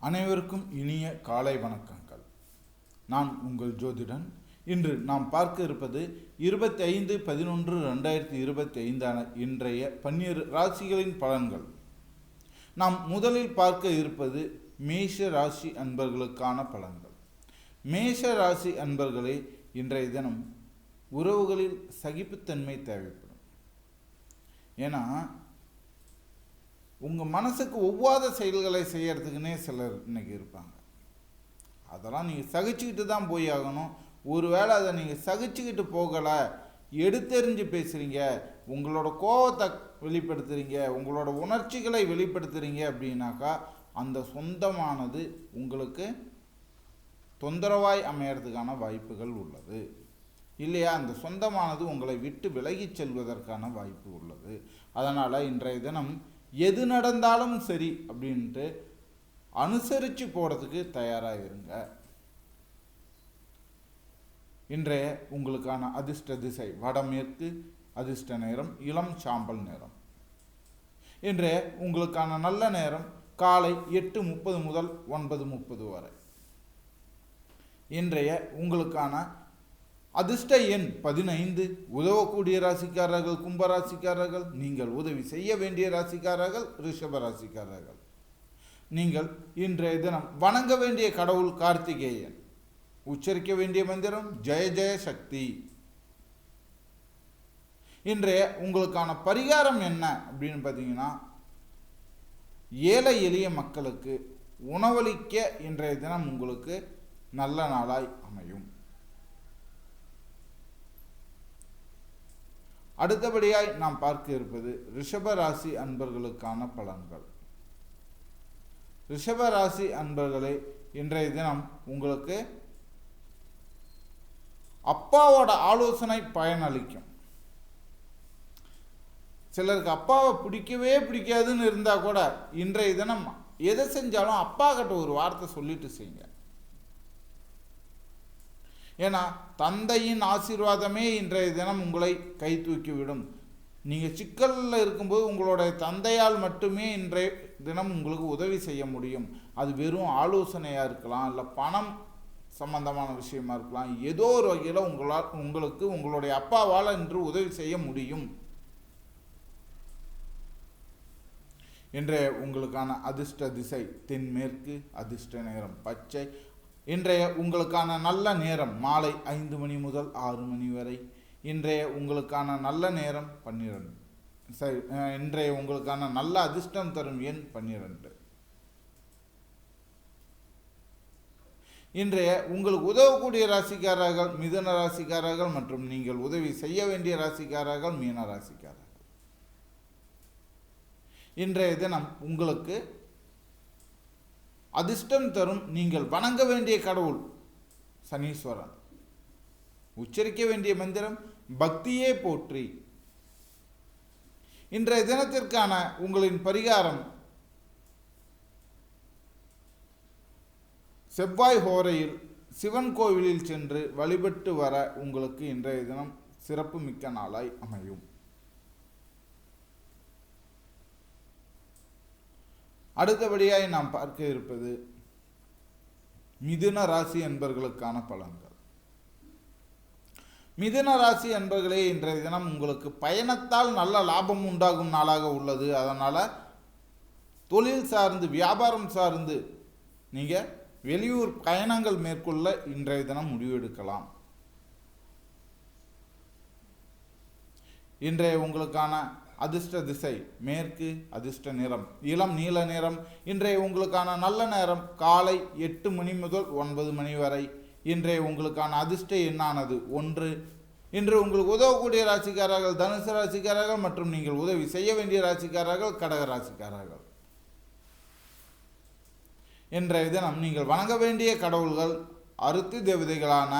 அனைவருக்கும் இனிய காலை வணக்கங்கள். நான் உங்கள் ஜோதிடன். இன்று நாம் பார்க்க இருப்பது 25/11/2025 இன்றைய 12 ராசிகளின் பலன்கள். நாம் முதலில் பார்க்க இருப்பது மேஷ ராசி அன்பர்களுக்கான பலன்கள். மேஷ ராசி அன்பர்களே, இன்றைய தினம் உறவுகளில் சகிப்புத்தன்மை தேவைப்படும். ஏன்னா உங்கள் மனசுக்கு ஒவ்வாத செயல்களை செய்யறதுக்குன்னே சிலர் இன்னைக்கு இருப்பாங்க. அதெல்லாம் நீங்கள் சகிச்சுக்கிட்டு தான் போய் ஆகணும். ஒருவேளை அதை நீங்கள் சகிச்சுக்கிட்டு போகலை, எடுத்தெறிஞ்சு பேசுகிறீங்க, உங்களோட கோபத்தை வெளிப்படுத்துகிறீங்க, உங்களோட உணர்ச்சிகளை வெளிப்படுத்துகிறீங்க அப்படின்னாக்கா அந்த சொந்தமானது உங்களுக்கு தொந்தரவாய் அமையறதுக்கான வாய்ப்புகள் உள்ளது. இல்லையா, அந்த சொந்தமானது உங்களை விட்டு விலகிச் செல்வதற்கான வாய்ப்பு உள்ளது. அதனால் இன்றைய தினம் எது நடந்தாலும் சரி அப்படின்ட்டு அனுசரித்து போகிறதுக்கு தயாராக இருங்க. இன்றைய உங்களுக்கான அதிர்ஷ்ட திசை வடமேற்கு, அதிர்ஷ்ட நேரம் இளம் சாம்பல் நேரம். இன்றைய உங்களுக்கான நல்ல நேரம் காலை 8:30 முதல் 9:30 வரை. இன்றைய உங்களுக்கான அதிர்ஷ்ட எண் 15. உதவக்கூடிய ராசிக்காரர்கள் கும்பராசிக்காரர்கள், நீங்கள் உதவி செய்ய வேண்டிய ராசிக்காரர்கள் ரிஷப ராசிக்காரர்கள். நீங்கள் இன்றைய தினம் வணங்க வேண்டிய கடவுள் கார்த்திகேயன். உச்சரிக்க வேண்டிய மந்திரம் ஜெய ஜெய சக்தி. இன்றைய உங்களுக்கான பரிகாரம் என்ன அப்படின்னு பார்த்தீங்கன்னா, ஏழை எளிய மக்களுக்கு உணவளிக்க இன்றைய தினம் உங்களுக்கு நல்ல நாளாய் அமையும். அடுத்தபடியாய் நாம் பார்க்க இருப்பது ரிஷப ராசி அன்பர்களுக்கான பலன்கள். ரிஷப ராசி அன்பர்களே, இன்றைய தினம் உங்களுக்கு அப்பாவோட ஆலோசனை பயனளிக்கும். சிலருக்கு அப்பாவை பிடிக்கவே பிடிக்காதுன்னு இருந்தால் கூட இன்றைய தினம் எதை செஞ்சாலும் அப்பா கிட்ட ஒரு வார்த்தை சொல்லிட்டு செய்யுங்க. ஏன்னா தந்தையின் ஆசீர்வாதமே இன்றைய தினம் உங்களை கை தூக்கிவிடும். நீங்கள் சிக்கலில் இருக்கும்போது உங்களுடைய தந்தையால் மட்டுமே இன்றைய தினம் உங்களுக்கு உதவி செய்ய முடியும். அது வெறும் ஆலோசனையாக இருக்கலாம், இல்லை பணம் சம்பந்தமான விஷயமா இருக்கலாம். ஏதோ ஒரு வகையில் உங்களுக்கு உங்களுடைய அப்பாவால் இன்று உதவி செய்ய முடியும். இன்றைய உங்களுக்கான அதிர்ஷ்ட திசை தென்மேற்கு, அதிர்ஷ்ட நேரம் பச்சை. இன்றைய உங்களுக்கான நல்ல நேரம் மாலை 5 மணி முதல் 6 மணி வரை. இன்றைய உங்களுக்கான நல்ல நேரம் 12. இன்றைய உங்களுக்கான நல்ல அதிர்ஷ்டம் தரும் எண் 12. இன்றைய உங்களுக்கு உதவக்கூடிய ராசிக்காரர்கள் மிதுன ராசிக்காரர்கள் மற்றும் நீங்கள் உதவி செய்ய வேண்டிய ராசிக்காரர்கள் மீன ராசிக்காரர்கள். இன்றைய தினம் உங்களுக்கு அதிர்ஷ்டம் தரும் நீங்கள் வணங்க வேண்டிய கடவுள் சனீஸ்வரன். உச்சரிக்க வேண்டிய மந்திரம் பக்தியே போற்றி. இன்றைய தினத்திற்கான உங்களின் பரிகாரம் செவ்வாய் ஹோரையில் சிவன் கோவிலில் சென்று வழிபட்டு வர உங்களுக்கு இன்றைய தினம் சிறப்பு மிக்க நாளாய் அமையும். அடுத்தபடியாய் நாம் பார்க்க இருப்பது மிதுன ராசி அன்பர்களுக்கான பலன்கள். மிதுன ராசி அன்பர்களே, இன்றைய தினம் உங்களுக்கு பயணத்தால் நல்ல லாபம் உண்டாகும் நாளாக உள்ளது. அதனால் தொழில் சார்ந்து வியாபாரம் சார்ந்து நீங்கள் வெளியூர் பயணங்கள் மேற்கொள்ள இன்றைய தினம் முடிவெடுக்கலாம். இன்றைய உங்களுக்கான அதிர்ஷ்ட திசை மேற்கு, அதிர்ஷ்ட நிறம் இளம் நீல நிறம். இன்றைய உங்களுக்கான நல்ல நேரம் காலை 8 மணி முதல் 9 மணி வரை. இன்றைய உங்களுக்கான அதிர்ஷ்ட எண்ணானது 1. இன்று உங்களுக்கு உதவக்கூடிய ராசிக்காரர்கள் தனுசு ராசிக்காரர்கள் மற்றும் நீங்கள் உதவி செய்ய வேண்டிய ராசிக்காரர்கள் கடக ராசிக்காரர்கள். இன்றைய தினம் நீங்கள் வணங்க வேண்டிய கடவுள்கள் அருத்தி தேவதைகளான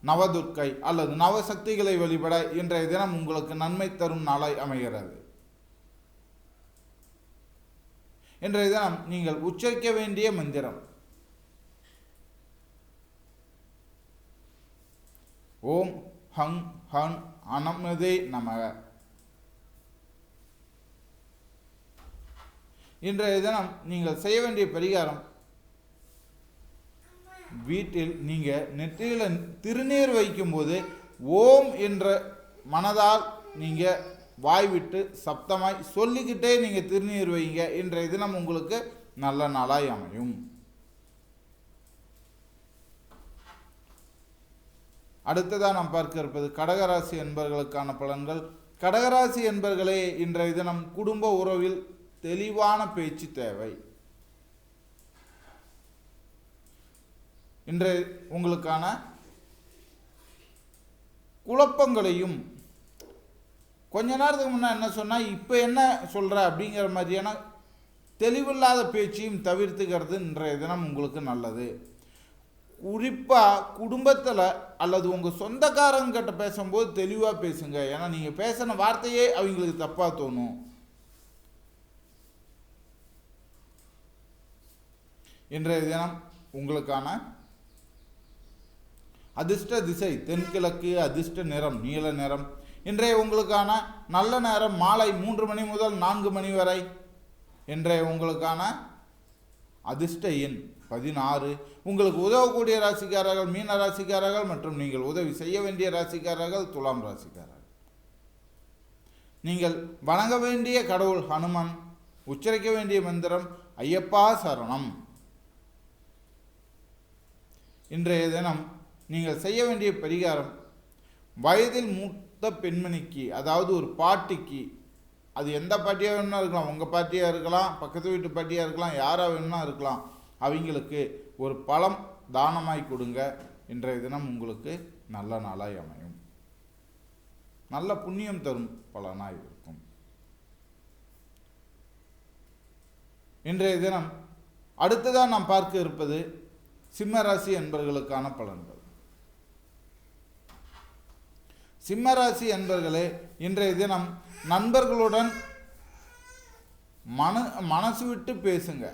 நவதுர்க்கை அல்லது நவசக்திகளை வழிபட இன்றைய தினம் உங்களுக்கு நன்மை தரும் நாளாய் அமைகிறது. இன்றைய தினம் நீங்கள் உச்சரிக்க வேண்டிய மந்திரம் ஓம் ஹங் ஹன் அனமதே நமக. இன்றைய தினம் நீங்கள் செய்ய வேண்டிய பரிகாரம் வீட்டில் நீங்கள் நெற்றியில் திருநீர் வைக்கும்போது ஓம் என்ற மனதால் நீங்கள் வாய் விட்டு சப்தமாய் சொல்லிக்கிட்டே நீங்கள் திருநீர் வைங்க. இன்றைய தினம் உங்களுக்கு நல்ல நாளாய் அமையும். அடுத்ததாக நாம் பார்க்க இருப்பது கடகராசி என்பவர்களுக்கான பலன்கள். கடகராசி என்பவர்களே, இன்றைய தினம் குடும்ப உறவில் தெளிவான பேச்சு தேவை. இன்றைய உங்களுக்கான குழப்பங்களையும் கொஞ்ச நேரத்துக்கு முன்னே என்ன சொன்னால் இப்போ என்ன சொல்கிற அப்படிங்கிற மாதிரியான தெளிவில்லாத பேச்சையும் தவிர்த்துக்கிறது இன்றைய தினம் உங்களுக்கு நல்லது. குறிப்பாக குடும்பத்தில் அல்லது உங்கள் சொந்தக்காரங்கிட்ட பேசும்போது தெளிவாக பேசுங்க. ஏன்னா நீங்கள் பேசின வார்த்தையே அவங்களுக்கு தப்பாக தோணும். இன்றைய தினம் உங்களுக்கான அதிர்ஷ்ட திசை தென்கிழக்கு, அதிர்ஷ்ட நிறம் நீல நிறம். இன்றைய உங்களுக்கான நல்ல நேரம் மாலை 3 மணி முதல் 4 மணி வரை. இன்றைய உங்களுக்கான அதிர்ஷ்ட எண் 16. உங்களுக்கு உதவக்கூடிய ராசிக்காரர்கள் மீன ராசிக்காரர்கள் மற்றும் நீங்கள் உதவி செய்ய வேண்டிய ராசிக்காரர்கள் துலாம் ராசிக்காரர்கள். நீங்கள் வணங்க வேண்டிய கடவுள் ஹனுமன். உச்சரிக்க வேண்டிய மந்திரம் ஐயப்பா சரணம். இன்றைய தினம் நீங்கள் செய்ய வேண்டிய பரிகாரம், வயதில் மூத்த பெண்மணிக்கு, அதாவது ஒரு பாட்டிக்கு, அது எந்த பாட்டியாக வேணும்னா இருக்கலாம், உங்கள் பாட்டியாக இருக்கலாம், பக்கத்து வீட்டு பாட்டியாக இருக்கலாம், யாராக வேணும்னா இருக்கலாம், அவங்களுக்கு ஒரு பழம் தானமாய் கொடுங்க. இன்றைய தினம் உங்களுக்கு நல்ல நாளாய் அமையும். நல்ல புண்ணியம் தரும் பலனாய் இருக்கும். இன்றைய தினம் அடுத்ததாக நாம் பார்க்க இருப்பது சிம்மராசி என்பவர்களுக்கான பலன்கள். சிம்மராசி என்பவர்களே, இன்றைய தினம் நண்பர்களுடன் மனசு விட்டு பேசுங்க.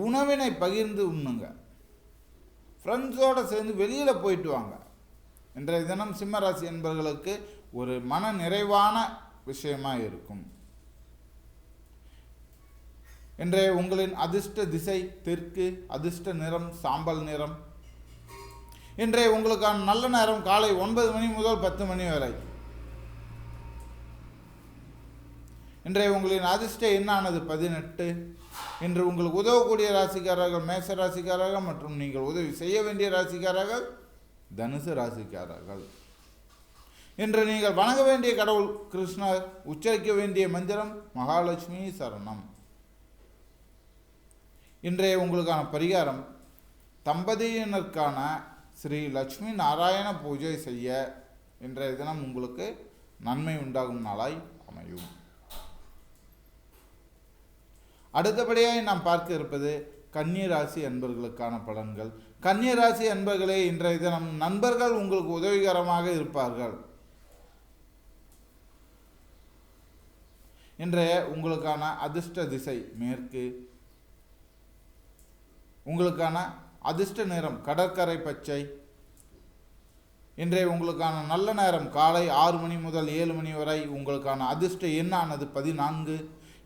உணவினை பகிர்ந்து உண்ணுங்க. ஃப்ரெண்ட்ஸோடு சேர்ந்து வெளியில் போயிட்டு வாங்க. இன்றைய தினம் சிம்மராசி என்பவர்களுக்கு ஒரு மன நிறைவான விஷயமாக இருக்கும். இன்றைய உங்களின் அதிர்ஷ்ட திசை தெற்கு, அதிர்ஷ்ட நிறம் சாம்பல் நிறம். இன்றைய உங்களுக்கான நல்ல நேரம் காலை 9 மணி முதல் 10 மணி வரை. இன்றைய உங்களின் அதிர்ஷ்ட எண்ணானது 18. இன்று உங்களுக்கு உதவக்கூடிய ராசிக்காரர்கள் மேச ராசிக்காரர்கள் மற்றும் நீங்கள் உதவி செய்ய வேண்டிய ராசிக்காரர்கள் தனுசு ராசிக்காரர்கள். இன்று நீங்கள் வணங்க வேண்டிய கடவுள் கிருஷ்ணர். உச்சரிக்க வேண்டிய மந்திரம் மகாலட்சுமி சரணம். இன்றைய உங்களுக்கான பரிகாரம், தம்பதியினருக்கான ஸ்ரீ லட்சுமி நாராயண பூஜை செய்ய இன்றைய தினம் உங்களுக்கு நன்மை உண்டாகும் நாளாய் அமையும். அடுத்தபடியாக நாம் பார்க்க இருப்பது கன்னிராசி அன்பர்களுக்கான பலன்கள். கன்னிராசி அன்பர்களே, இன்றைய தினம் நண்பர்கள் உங்களுக்கு உதவிகரமாக இருப்பார்கள். இன்றைய உங்களுக்கான அதிர்ஷ்ட திசை மேற்கு. உங்களுக்கான அதிர்ஷ்ட நிறம் கடற்கரை பச்சை. இன்றைய உங்களுக்கான நல்ல நேரம் காலை 6 மணி முதல் 7 மணி வரை. உங்களுக்கான அதிர்ஷ்ட எண்ணானது 14.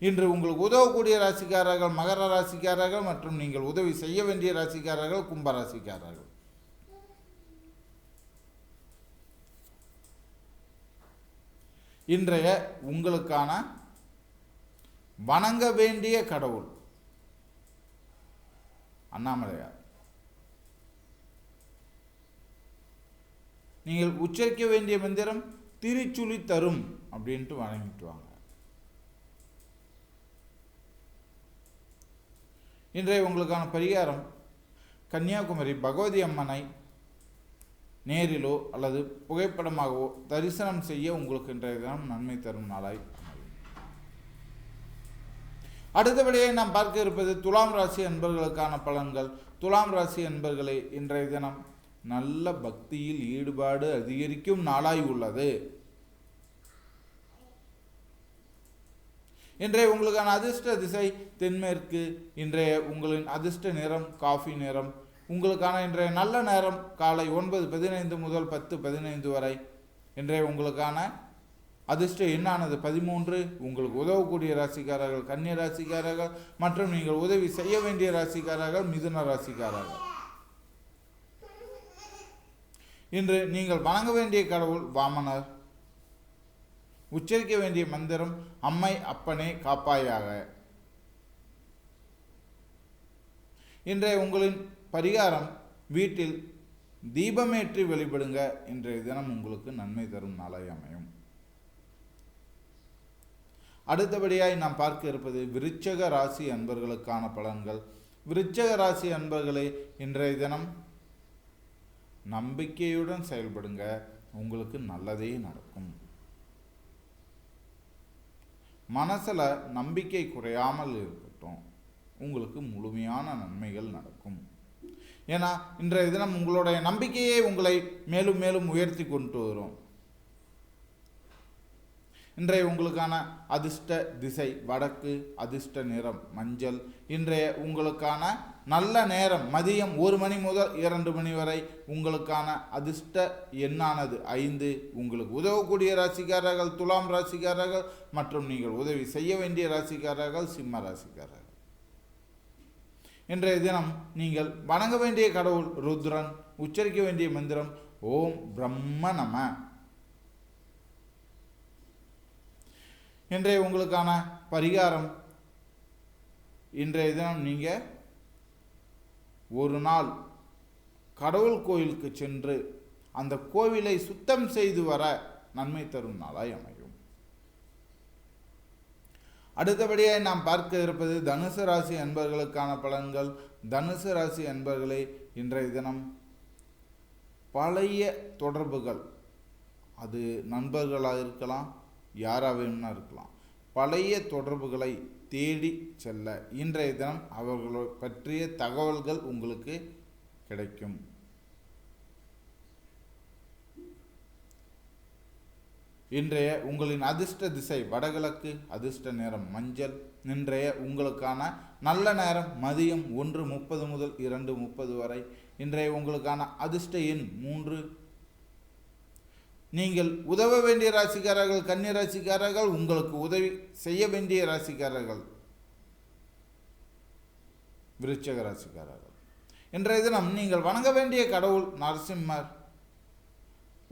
இன்று உங்களுக்கு உதவக்கூடிய ராசிக்காரர்கள் மகர ராசிக்காரர்கள் மற்றும் நீங்கள் உதவி செய்ய வேண்டிய ராசிக்காரர்கள் கும்பராசிக்காரர்கள். இன்றைய உங்களுக்கான வணங்க வேண்டிய கடவுள் அண்ணாமலையார். நீங்கள் உச்சரிக்க வேண்டிய மந்திரம் திருச்சுழி தரும் அப்படின்ட்டு வணங்கிட்டு வாங்க. இன்றைய உங்களுக்கான பரிகாரம், கன்னியாகுமரி பகவதி அம்மனை நேரிலோ அல்லது புகைப்படமாகவோ தரிசனம் செய்ய உங்களுக்கு இன்றைய தினம் நன்மை தரும் நாளாய் அமையும். அடுத்தபடியாக நாம் பார்க்க இருப்பது துலாம் ராசி அன்பர்களுக்கான பலன்கள். துலாம் ராசி அன்பர்களே, இன்றைய தினம் நல்ல பக்தியில் ஈடுபாடு அதிகரிக்கும் நாளாய் உள்ளது. இன்றைய உங்களுக்கான அதிர்ஷ்ட திசை தென்மேற்கு. இன்றைய உங்களின் அதிர்ஷ்ட நிறம் காஃபி நிறம். உங்களுக்கான இன்றைய நல்ல நேரம் காலை 9:15 முதல் 10:15 வரை. இன்றைய உங்களுக்கான அதிர்ஷ்ட எண்ணானது 13. உங்களுக்கு உதவக்கூடிய ராசிக்காரர்கள் கன்னியா ராசிக்காரர்கள் மற்றும் நீங்கள் உதவி செய்ய வேண்டிய ராசிக்காரர்கள் மிதுன ராசிக்காரர்கள். இன்று நீங்கள் வணங்க வேண்டிய கடவுள் வாமனர். உச்சரிக்க வேண்டிய மந்திரம் அம்மை அப்பனே காப்பாயாக. இன்றைய உங்களின் பரிகாரம் வீட்டில் தீபமேற்றி வழிபடுங்க. இன்றைய தினம் உங்களுக்கு நன்மை தரும் நாளாய் அமையும். அடுத்தபடியாய் நாம் பார்க்க இருப்பது விருச்சக ராசி அன்பர்களுக்கான பலன்கள். விருச்சக ராசி அன்பர்களே, இன்றைய தினம் நம்பிக்கையுடன் செயல்படுங்க, உங்களுக்கு நல்லதே நடக்கும். மனசில் நம்பிக்கை குறையாமல் இருக்கட்டும், உங்களுக்கு முழுமையான நன்மைகள் நடக்கும். ஏன்னா இன்றைய தினம் உங்களுடைய நம்பிக்கையை உங்களை மேலும் மேலும் உயர்த்தி கொண்டு வரும். இன்றைய உங்களுக்கான அதிர்ஷ்ட திசை வடக்கு, அதிர்ஷ்ட நிறம் மஞ்சள். இன்றைய உங்களுக்கான நல்ல நேரம் மதியம் 1 மணி முதல் 2 மணி வரை. உங்களுக்கான அதிர்ஷ்ட எண்ணானது 5. உங்களுக்கு உதவக்கூடிய ராசிக்காரர்கள் துலாம் ராசிக்காரர்கள் மற்றும் நீங்கள் உதவி செய்ய வேண்டிய ராசிக்காரர்கள் சிம்ம ராசிக்காரர்கள். இன்றைய தினம் நீங்கள் வணங்க வேண்டிய கடவுள் ருத்ரன். உச்சரிக்க வேண்டிய மந்திரம் ஓம் பிரம்ம நம. இன்றைய உங்களுக்கான பரிகாரம், இன்றைய தினம் நீங்கள் ஒரு நாள் கடவுள் கோயிலுக்கு சென்று அந்த கோவிலை சுத்தம் செய்து வர நன்மை தரும் நாளாய் அமையும். அடுத்தபடியாக நாம் பார்க்க இருப்பது தனுசு ராசி அன்பர்களுக்கான பலன்கள். தனுசு ராசி அன்பர்களே, இன்றைய தினம் பழைய தொடர்புகள், அது நண்பர்களாக இருக்கலாம், யாராவேனா இருக்கலாம், பழைய தொடர்புகளை தேடி செல்ல இன்றைய தினம் அவர்களை பற்றிய தகவல்கள் உங்களுக்கு கிடைக்கும். இன்றைய உங்களின் அதிர்ஷ்ட திசை வடகிழக்கு, அதிர்ஷ்ட நேரம் மஞ்சள். இன்றைய உங்களுக்கான நல்ல நேரம் மதியம் 1:30 முதல் 2:30 வரை. இன்றைய உங்களுக்கான அதிர்ஷ்ட எண் 3. நீங்கள் உதவ வேண்டிய ராசிக்காரர்கள் கன்னியா ராசிக்காரர்கள், உங்களுக்கு உதவி செய்ய வேண்டிய ராசிக்காரர்கள் விருச்சக ராசிக்காரர்கள். இன்றைய தினம் நீங்கள் வணங்க வேண்டிய கடவுள் நரசிம்மர்.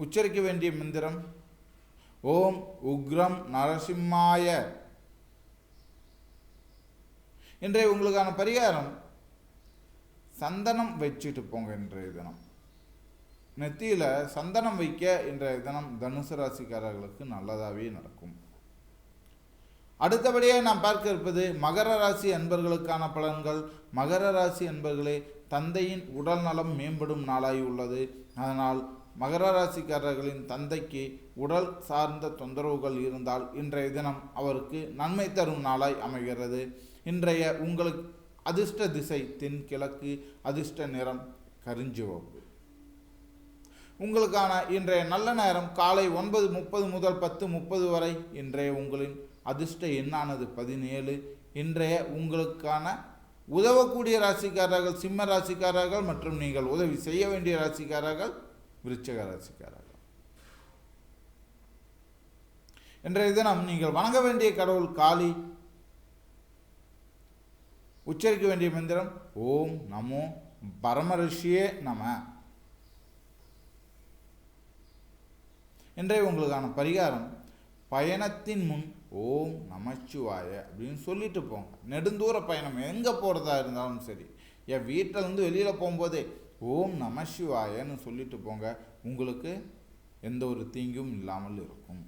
உச்சரிக்க வேண்டிய மந்திரம் ஓம் உக்ரம் நரசிம்மாய. இன்றைய உங்களுக்கான பரிகாரம் சந்தனம் வச்சுட்டு போங்க. இன்றைய தினம் நெத்தியில் சந்தனம் வைக்க இன்றைய தினம் தனுசு ராசிக்காரர்களுக்கு நல்லதாகவே நடக்கும். அடுத்தபடியாக நாம் பார்க்க இருப்பது மகர ராசி அன்பர்களுக்கான பலன்கள். மகர ராசி அன்பர்களே, தந்தையின் உடல் நலம் மேம்படும் நாளாய் உள்ளது. அதனால் மகர ராசிக்காரர்களின் தந்தைக்கு உடல் சார்ந்த தொந்தரவுகள் இருந்தால் இன்றைய தினம் அவருக்கு நன்மை தரும் நாளாய் அமைகிறது. இன்றைய உங்களுக்கு அதிர்ஷ்ட திசை தென்கிழக்கு, அதிர்ஷ்ட நிறம் கருஞ்சிவப்பு. உங்களுக்கான இன்றைய நல்ல நேரம் காலை 9:30 முதல் 10:30 வரை. இன்றைய உங்களின் அதிர்ஷ்ட எண்ணானது 17. இன்றைய உங்களுக்கான உதவக்கூடிய ராசிக்காரர்கள் சிம்ம ராசிக்காரர்கள் மற்றும் நீங்கள் உதவி செய்ய வேண்டிய ராசிக்காரர்கள் விருச்சக ராசிக்காரர்கள். இன்றைய தினம் நீங்கள் வணங்க வேண்டிய கடவுள் காளி. உச்சரிக்க வேண்டிய மந்திரம் ஓம் நமோ பரமரிஷியே நம. இன்றைய உங்களுக்கான பரிகாரம் பயணத்தின் முன் ஓம் நமச்சிவாய அப்படின்னு சொல்லிட்டு போங்க. நெடுந்தூர பயணம் எங்கே போகிறதா இருந்தாலும் சரி, என் வீட்டில் இருந்து வெளியில் போகும்போதே ஓம் நமசிவாயன்னு சொல்லிட்டு போங்க. உங்களுக்கு எந்த ஒரு தீங்கும் இல்லாமல் இருக்கும்.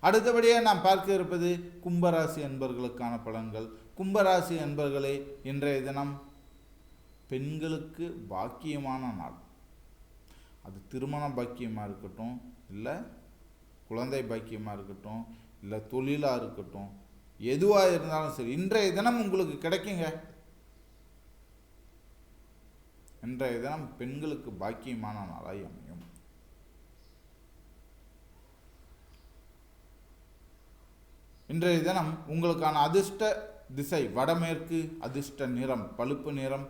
அடுத்தபடியாக நாம் பார்க்க இருப்பது கும்பராசி அன்பர்களுக்கான பலன்கள். கும்பராசி அன்பர்களே, இன்றைய தினம் பெண்களுக்கு பாக்கியமான நாள். அது திருமண பாக்கியமாக இருக்கட்டும், இல்லை குழந்தை பாக்கியமாக இருக்கட்டும், இல்லை தொழிலாக இருக்கட்டும், எதுவாக இருந்தாலும் சரி இன்றைய தினம் உங்களுக்கு கிடைக்குங்க. இன்றைய தினம் பெண்களுக்கு பாக்கியமான நாளாய் அமையும். இன்றைய தினம் உங்களுக்கான அதிர்ஷ்ட திசை வடமேற்கு, அதிர்ஷ்ட நிறம் பழுப்பு நிறம்.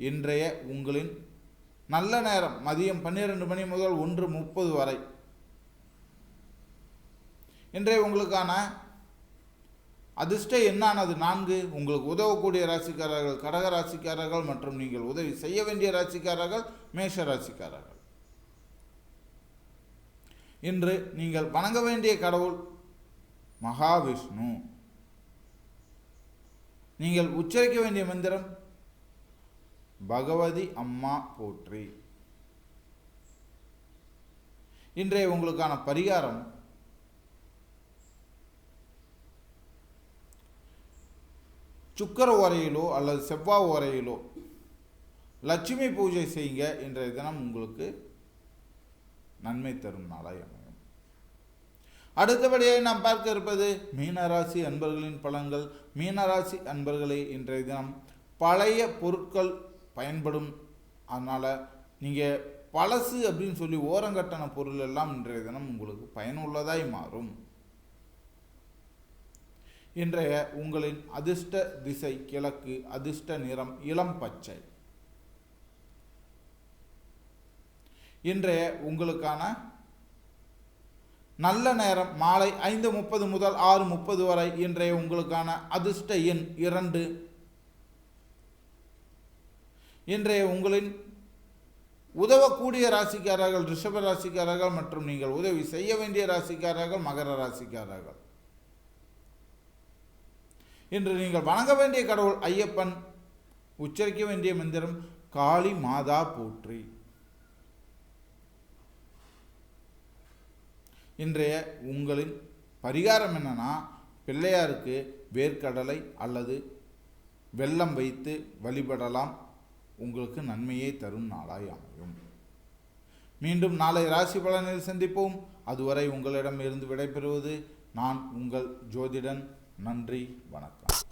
இன்றைய உங்களின் நல்ல நேரம் மதியம் 12 மணி முதல் 1:30 வரை. இன்றைய உங்களுக்கான அதிர்ஷ்ட எண்ணானது 4. உங்களுக்கு உதவக்கூடிய ராசிக்காரர்கள் கடக ராசிக்காரர்கள் மற்றும் நீங்கள் உதவி செய்ய வேண்டிய ராசிக்காரர்கள் மேஷ ராசிக்காரர்கள். இன்று நீங்கள் வணங்க வேண்டிய கடவுள் மகாவிஷ்ணு. நீங்கள் உச்சரிக்க வேண்டிய மந்திரம் பகவதி அம்மா போற்றி. இன்றைய உங்களுக்கான பரிகாரம் சுக்கர ஓரையிலோ அல்லது செவ்வாய் ஓரையிலோ லட்சுமி பூஜை செய்யுங்க. இன்றைய தினம் உங்களுக்கு நன்மை தரும் நாளாய் அமையும். அடுத்தபடியாக நாம் பார்க்க இருப்பது மீனராசி அன்பர்களின் பலன்கள். மீனராசி அன்பர்களே, இன்றைய தினம் பழைய பொருட்கள் பயன்படும். அதனால் நீங்கள் பழசு அப்படின்னு சொல்லி ஓரங்கட்டண பொருள் எல்லாம் இன்றைய தினம் உங்களுக்கு பயனுள்ளதாய் மாறும். இன்றைய உங்களின் அதிர்ஷ்ட திசை கிழக்கு, அதிர்ஷ்ட நிறம் இளம் பச்சை. இன்றைய உங்களுக்கான நல்ல நேரம் மாலை 5:30 முதல் 6:30 வரை. இன்றைய உங்களுக்கான அதிர்ஷ்ட எண் 2. இன்றைய உங்களின் உதவக்கூடிய ராசிக்காரர்கள் ரிஷப ராசிக்காரர்கள் மற்றும் நீங்கள் உதவி செய்ய வேண்டிய ராசிக்காரர்கள் மகர ராசிக்காரர்கள். இன்று நீங்கள் வணங்க வேண்டிய கடவுள் ஐயப்பன். உச்சரிக்க வேண்டிய மந்திரம் காளி மாதா போற்றி. இன்றைய உங்களின் பரிகாரம் என்னன்னா, பிள்ளையாருக்கு வேர்க்கடலை அல்லது வெல்லம் வைத்து வழிபடலாம். உங்களுக்கு நன்மையை தரும் நாளாய் அமையும். மீண்டும் நாளை ராசி பலனில் சந்திப்போம். அதுவரை உங்களிடம் இருந்து விடைபெறுவது நான் உங்கள் ஜோதிடன். நன்றி, வணக்கம்.